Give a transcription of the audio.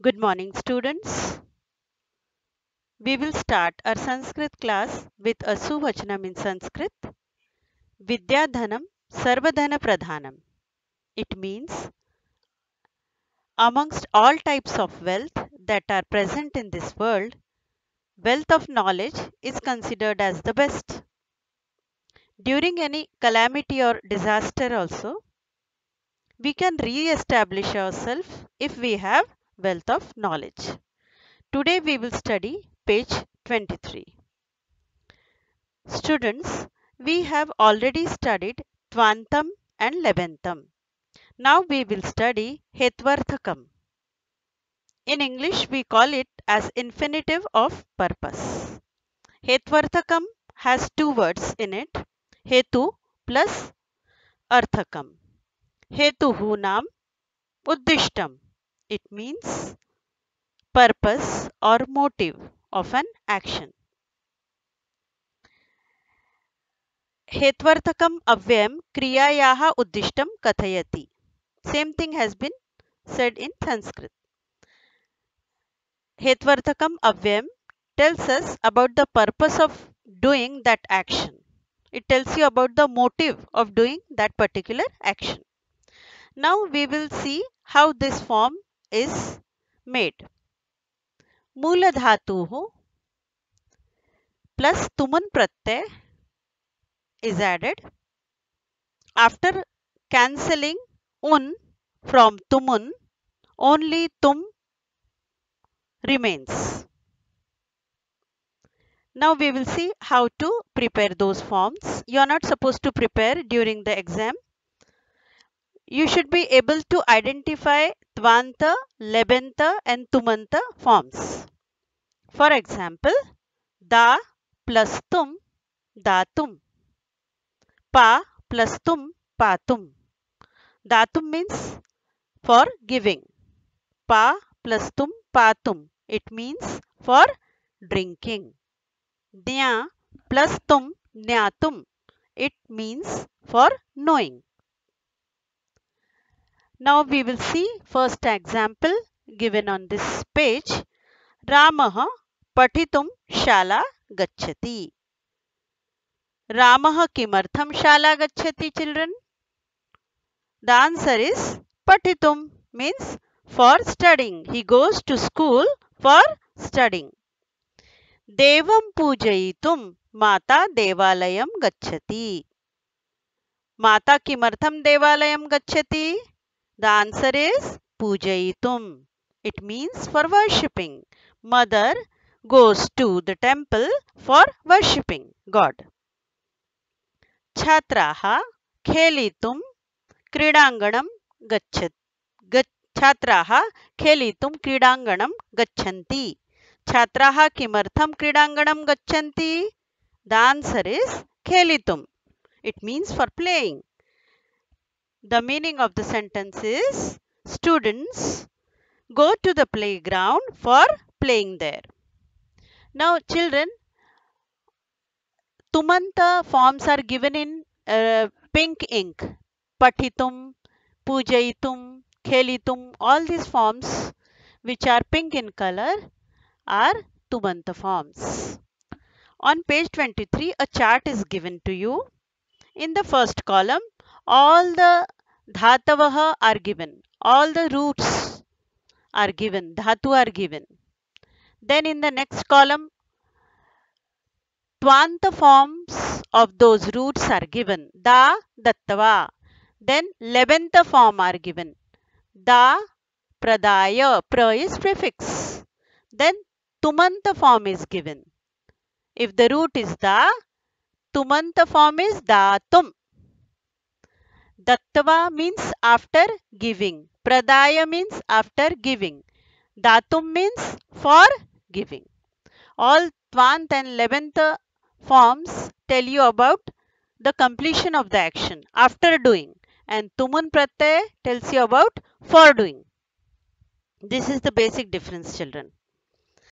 Good morning, students. We will start our Sanskrit class with a Suvachanam in Sanskrit. Vidyadhanam Sarvadhana Pradhanam. It means amongst all types of wealth that are present in this world, wealth of knowledge is considered as the best. During any calamity or disaster also, we can re-establish ourselves if we have wealth of knowledge. Today we will study page 23. Students, we have already studied Tvantam and Leventam. Now we will study Hetvarthakam. In English, we call it as infinitive of purpose. Hetvarthakam has two words in it, Hetu plus Arthakam. Hetuhu nam Uddishtam. It means purpose or motive of an action. Hetvarthakam avyam kriyayaha uddishtam kathayati. Same thing has been said in Sanskrit. Hetvarthakam avyam tells us about the purpose of doing that action. It tells you about the motive of doing that particular action. Now we will see how this form is made. Moola dhatuhu plus tuman pratyay is added. After cancelling un from tumun, only tum remains. Now we will see how to prepare those forms. You are not supposed to prepare during the exam. You should be able to identify Tvanta, Lebanta and Tumanta forms. For example, Da plus Tum, Datum. Pa plus Tum, Patum. Datum means for giving. Pa plus Tum, Patum. It means for drinking. Dnya plus Tum, Nyatum. It means for knowing. Now we will see first example given on this page. Ramah patitum shala gacchati. Ramah kimartham shala gacchati, children? The answer is patitum means for studying. He goes to school for studying. Devam pujayitum mata devalayam gacchati. Mata kimartham devalayam gacchati? The answer is pujayitum. It means for worshipping. Mother goes to the temple for worshipping God. Chhatraha khelitum kridanganam gacchati. Chhatraha khelitum kridanganam gacchanti. Chhatraha kimartham kridanganam gacchanti? The answer is khelitum. It means for playing. The meaning of the sentence is students go to the playground for playing there. Now children, Tumanta forms are given in pink ink. Patitum, Pujayitum, Khelitum, all these forms which are pink in color are Tumanta forms. On page 23, a chart is given to you. In the first column, all the dhatavaha are given. All the roots are given. Dhatu are given. Then in the next column, Twanta forms of those roots are given. Da, Dattava. Then Lebanta form are given. Da, Pradaya. Pra is prefix. Then Tumanta form is given. If the root is Da, Tumanta form is Datum. Dattava means after giving. Pradaya means after giving. Datum means for giving. All Tvant and Lebanta forms tell you about the completion of the action after doing, and Tumun Pratyay tells you about for doing. This is the basic difference, children.